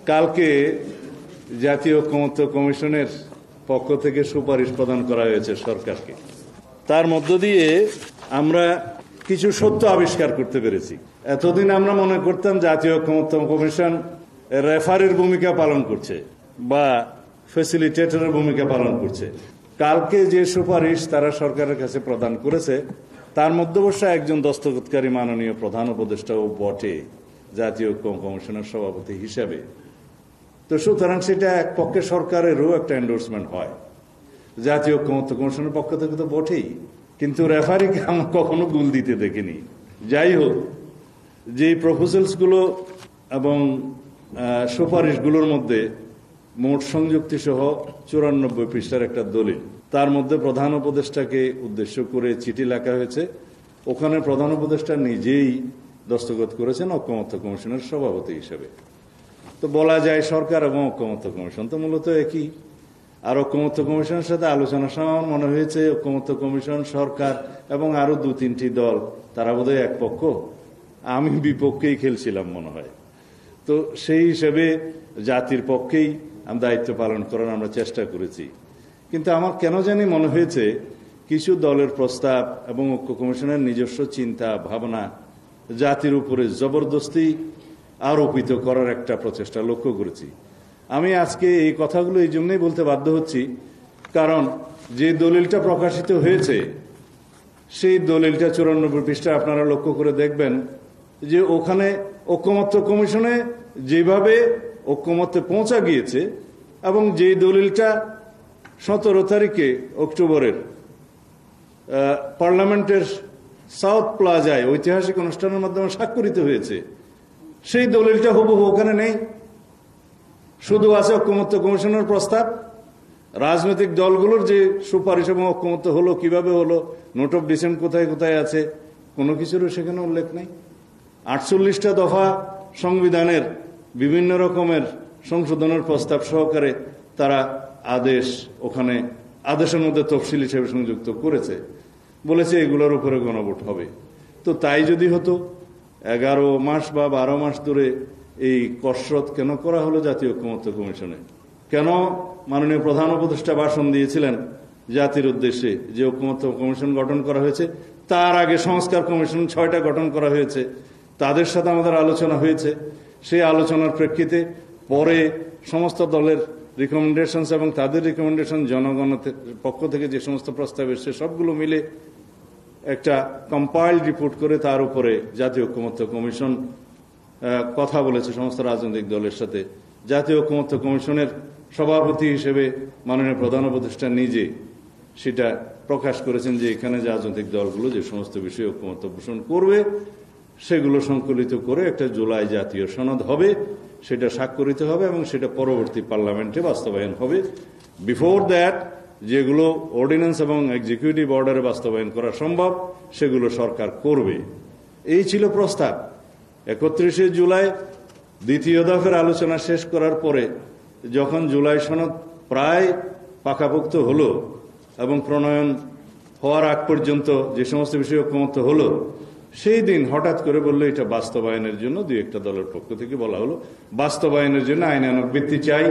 কালকে জাতীয় ঐকমত্য কমিশনের পক্ষ থেকে সুপারিশ প্রদান করা হয়েছে সরকারকে। তার মধ্য দিয়ে আমরা কিছু সত্য আবিষ্কার করতে পেরেছি। এতদিন আমরা মনে করতাম জাতীয় ঐকমত্য কমিশন রেফারির ভূমিকা পালন করছে বা ফ্যাসিলিটেটরের ভূমিকা পালন করছে। কালকে যে সুপারিশ তারা সরকারের কাছে প্রদান করেছে তার মধ্যে অবশ্য একজন দস্তখতকারী মাননীয় প্রধান উপদেষ্টাও বটে জাতীয় ঐক্য কমিশনের সভাপতি হিসাবে। তো সুতরাং সেটা এক পক্ষে সরকারেরও একটা এন্ডোর্সমেন্ট হয়, জাতীয় ঐকমত্য কমিশনের পক্ষ থেকে তো বটেই, কিন্তু রেফারিকে আমরা কখনো গুল দিতে দেখিনি। যাই হোক, যে প্রপোজালসগুলো এবং সুপারিশগুলোর মধ্যে মোট সংযুক্তি সহ 94 পৃষ্ঠার একটা দলিল, তার মধ্যে প্রধান উপদেষ্টাকে উদ্দেশ্য করে চিঠি লেখা হয়েছে। ওখানে প্রধান উপদেষ্টা নিজেই দস্তখত করেছেন ঐকমত্য কমিশনের সভাপতি হিসেবে। তো বলা যায় সরকার এবং ঐকমত্য কমিশন তো মূলত একই। আর ঐকমত্য কমিশনের সাথে আলোচনার সময় মনে হয়েছে ঐকমত্য কমিশন, সরকার এবং আরো 2-3টি দল তারা বোধহয় এক পক্ষ, আমি বিপক্ষেই খেলছিলাম মনে হয়। তো সেই হিসেবে জাতির পক্ষেই দায়িত্ব পালন করার আমরা চেষ্টা করেছি। কিন্তু আমার কেন জানি মনে হয়েছে কিছু দলের প্রস্তাব এবং ঐক্য কমিশনের নিজস্ব চিন্তা ভাবনা জাতির উপরে জবরদস্তি আরোপিত করার একটা প্রচেষ্টা লক্ষ্য করেছি। আমি আজকে এই কথাগুলো এই জন্যই বলতে বাধ্য হচ্ছি, কারণ যে দলিলটা প্রকাশিত হয়েছে সেই দলিলটা 94 পৃষ্ঠা আপনারা লক্ষ্য করে দেখবেন যে ওখানে ঐকমত্য কমিশনে যেভাবে ঐকমত্যে পৌঁছা গিয়েছে এবং যেই দলিলটা 17 তারিখে অক্টোবরের পার্লামেন্টের সাউথ প্লাজায় ঐতিহাসিক অনুষ্ঠানের মাধ্যমে স্বাক্ষরিত হয়েছে, সেই দলিলটা হুবহু ওখানে নেই। শুধু আছে ঐকমত্য কমিশনের প্রস্তাব, রাজনৈতিক দলগুলোর যে সুপারিশ এবং ঐকমত্য হলো, কিভাবে হলো, নোট অফ ডিসেন্ট কোথায় কোথায় আছে, কোনো কিছুরও সেখানে উল্লেখ নেই। 48টা দফা সংবিধানের বিভিন্ন রকমের সংশোধনের প্রস্তাব সহকারে তারা আদেশ ওখানে আদেশের মধ্যে তফসিল হিসেবে সংযুক্ত করেছে, বলেছে এগুলোর উপরে গণভোট হবে। তো তাই যদি হতো 11 মাস বা 12 মাস ধরে এই কসরত কেন করা হলো জাতীয় ঐকমত্য কমিশনে? কেন মাননীয় প্রধান উপদেষ্টা ভাষণ দিয়েছিলেন জাতির উদ্দেশ্যে যে ঐকমত্য কমিশন গঠন করা হয়েছে, তার আগে সংস্কার কমিশন 6টা গঠন করা হয়েছে, তাদের সাথে আমাদের আলোচনা হয়েছে। সেই আলোচনার প্রেক্ষিতে পরে সমস্ত দলের রিকমেন্ডেশন এবং তাদের রিকমেন্ডেশন জনগণের পক্ষ থেকে যে সমস্ত প্রস্তাব এসেছে সবগুলো মিলে একটা কম্পাইলড রিপোর্ট করে তার উপরে জাতীয় ঐকমত্য কমিশন কথা বলেছে সমস্ত রাজনৈতিক দলের সাথে। জাতীয় ঐকমত্য কমিশনের সভাপতি হিসেবে মাননীয় প্রধান উপদেষ্টা নিজে সেটা প্রকাশ করেছেন যে এখানে রাজনৈতিক দলগুলো যে সমস্ত বিষয়ে ঐকমত্য পোষণ করবে সেগুলো সংকলিত করে একটা জুলাই জাতীয় সনদ হবে, সেটা স্বাক্ষরিত হবে এবং সেটা পরবর্তী পার্লামেন্টে বাস্তবায়ন হবে। বিফোর দ্যাট যেগুলো অর্ডিন্যান্স এবং এক্সিকিউটিভ অর্ডারে বাস্তবায়ন করা সম্ভব সেগুলো সরকার করবে, এই ছিল প্রস্তাব। 31শে জুলাই দ্বিতীয় দফার আলোচনা শেষ করার পরে যখন জুলাই সনদ প্রায় পাকাপোক্ত হলো এবং প্রণয়ন হওয়ার আগ পর্যন্ত যে সমস্ত বিষয় ঐকমত্য হলো, সেই দিন হঠাৎ করে বললো এটা বাস্তবায়নের জন্য 2-1টা দলের পক্ষ থেকে বলা হলো বাস্তবায়নের জন্য আইনানুগ ভিত্তি চাই,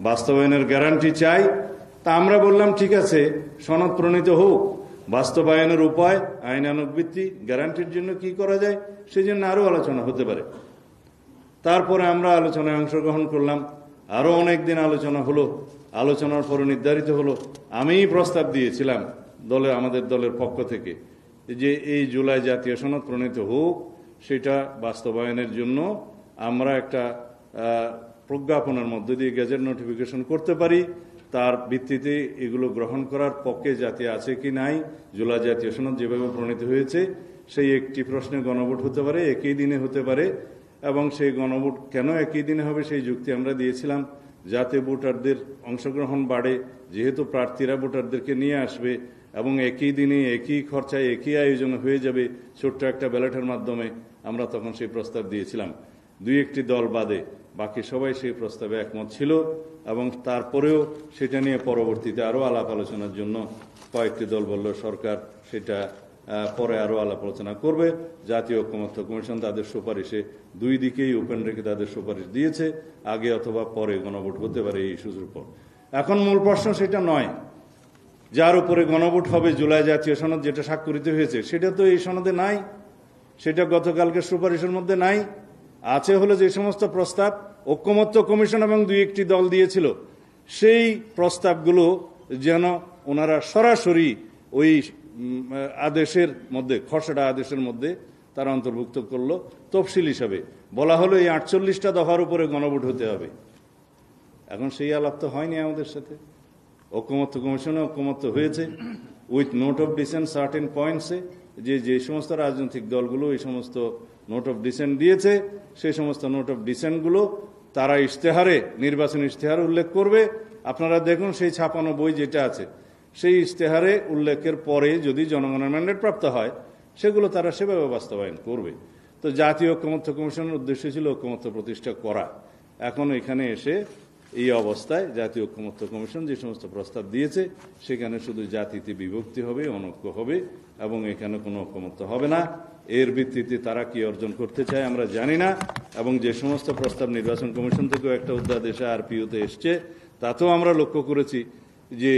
বাস্তবায়নের গ্যারান্টি চাই। তা আমরা বললাম ঠিক আছে, সনদ প্রণীত হোক, বাস্তবায়নের উপায়, আইনানুগ ভিত্তি, গ্যারান্টির জন্য কি করা যায় সেই জন্য আরো আলোচনা হতে পারে। তারপরে আমরা আলোচনায় অংশগ্রহণ করলাম, আরো অনেকদিন আলোচনা হলো, আলোচনার পরে নির্ধারিত হলো, আমিই প্রস্তাব দিয়েছিলাম আমাদের দলের পক্ষ থেকে যে এই জুলাই জাতীয় সনদ প্রণীত হোক, সেটা বাস্তবায়নের জন্য আমরা একটা প্রজ্ঞাপনের মধ্য দিয়ে গেজেট নোটিফিকেশন করতে পারি, তার ভিত্তিতে এগুলো গ্রহণ করার পক্ষে জাতি আছে কি নাই, জুলাই জাতীয় সনদ যেভাবে প্রণীত হয়েছে সেই একটি প্রশ্নে গণভোট হতে পারে, একই দিনে হতে পারে। এবং সেই গণভোট কেন একই দিনে হবে সেই যুক্তি আমরা দিয়েছিলাম, যাতে ভোটারদের অংশগ্রহণ বাড়ে, যেহেতু প্রার্থীরা ভোটারদেরকে নিয়ে আসবে এবং একই দিনে একই খরচায় একই আয়োজন হয়ে যাবে ছোট্ট একটা ব্যালটের মাধ্যমে, আমরা তখন সেই প্রস্তাব দিয়েছিলাম। 2-1টি দল বাদে বাকি সবাই সেই প্রস্তাবে একমত ছিল এবং তারপরেও সেটা নিয়ে পরবর্তীতে আরো আলাপ আলোচনার জন্য কয়েকটি দল বলল সরকার সেটা পরে আরো আলাপ আলোচনা করবে। জাতীয় ঐকমত্য কমিশন তাদের সুপারিশে দুই দিকেই ওপেন রেখে তাদের সুপারিশ দিয়েছে, আগে অথবা পরে গণভোট হতে পারে এই ইস্যুর উপর। এখন মূল প্রশ্ন সেটা নয়, যার উপরে গণভোট হবে জুলাই জাতীয় সনদ যেটা স্বাক্ষরিত হয়েছে সেটা তো এই সনদে নাই, সেটা গতকালকে সুপারিশের মধ্যে নাই। আছে হলো যে সমস্ত প্রস্তাব ঐকমত্য কমিশন এবং দুই একটি দল দিয়েছিল, সেই প্রস্তাবগুলো যেন ওনারা সরাসরি ওই আদেশের মধ্যে, খসড়া আদেশের মধ্যে তারা অন্তর্ভুক্ত করলো। তফসিল হিসাবে বলা হলো এই 48টা দফার উপরে গণভোট হতে হবে। এখন সেই আলাপ তো হয়নি আমাদের সাথে। ঐকমত্য কমিশনে ঐকমত্য হয়েছে with note of dissent certain পয়েন্টসে, যে সমস্ত রাজনৈতিক দলগুলো এই সমস্ত নোট অফ ডিসেন্ট দিয়েছে সেই সমস্ত নোট অফ ডিসেন্টগুলো তারা ইশতেহারে, নির্বাচন ইশতেহারে উল্লেখ করবে। আপনারা দেখুন সেই ছাপানো বই যেটা আছে সেই ইশতেহারে উল্লেখের পরে যদি জনগণের ম্যান্ডেট প্রাপ্ত হয় সেগুলো তারা সেভাবে বাস্তবায়ন করবে। তো জাতীয় ঐকমত্য কমিশনের উদ্দেশ্য ছিল ঐকমত্য প্রতিষ্ঠা করা। এখন এখানে এসে এই অবস্থায় জাতীয় ঐকমত্য কমিশন যে সমস্ত প্রস্তাব দিয়েছে সেখানে শুধু জাতিতে বিভক্তি হবে, অনৈক্য হবে এবং এখানে কোনো ঐকমত্য হবে না। এর ভিত্তিতে তারা কি অর্জন করতে চায় আমরা জানি না। এবং যে সমস্ত প্রস্তাব নির্বাচন কমিশন থেকেও একটা অধ্যাদেশে আরপিওতে এসছে তাতেও আমরা লক্ষ্য করেছি যে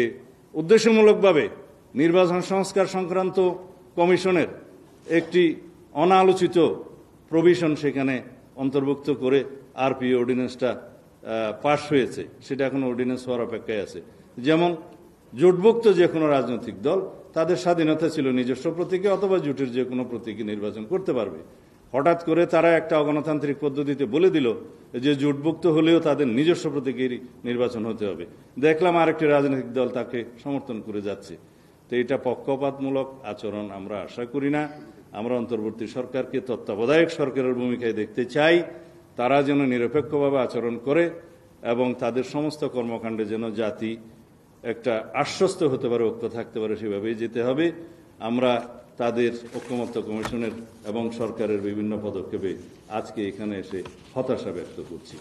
উদ্দেশ্যমূলকভাবে নির্বাচন সংস্কার সংক্রান্ত কমিশনের একটি অনালোচিত প্রভিশন সেখানে অন্তর্ভুক্ত করে আরপিও অর্ডিন্যান্সটা পাশ হয়েছে, সেটা এখন অর্ডিন্যান্স হওয়ার অপেক্ষায় আছে। যেমন জোটভুক্ত যে কোনো রাজনৈতিক দল তাদের স্বাধীনতা ছিল নিজস্ব প্রতীকে অথবা জোটের যে কোনো প্রতীকে নির্বাচন করতে পারবে। হঠাৎ করে তারা একটা অগণতান্ত্রিক পদ্ধতিতে বলে দিল যে জোটভুক্ত হলেও তাদের নিজস্ব প্রতীকের নির্বাচন হতে হবে। দেখলাম আরেকটি রাজনৈতিক দল তাকে সমর্থন করে যাচ্ছে। তো এটা পক্ষপাতমূলক আচরণ আমরা আশা করি না। আমরা অন্তর্বর্তী সরকারকে তত্ত্বাবধায়ক সরকারের ভূমিকায় দেখতে চাই। তারা যেন নিরপেক্ষভাবে আচরণ করে এবং তাদের সমস্ত কর্মকাণ্ডে যেন জাতি একটা আশ্বস্ত হতে পারে, ঐক্য থাকতে পারে, সেভাবেই যেতে হবে। আমরা তাদের ঐকমত্য কমিশনের এবং সরকারের বিভিন্ন পদক্ষেপে আজকে এখানে এসে হতাশা ব্যক্ত করছি।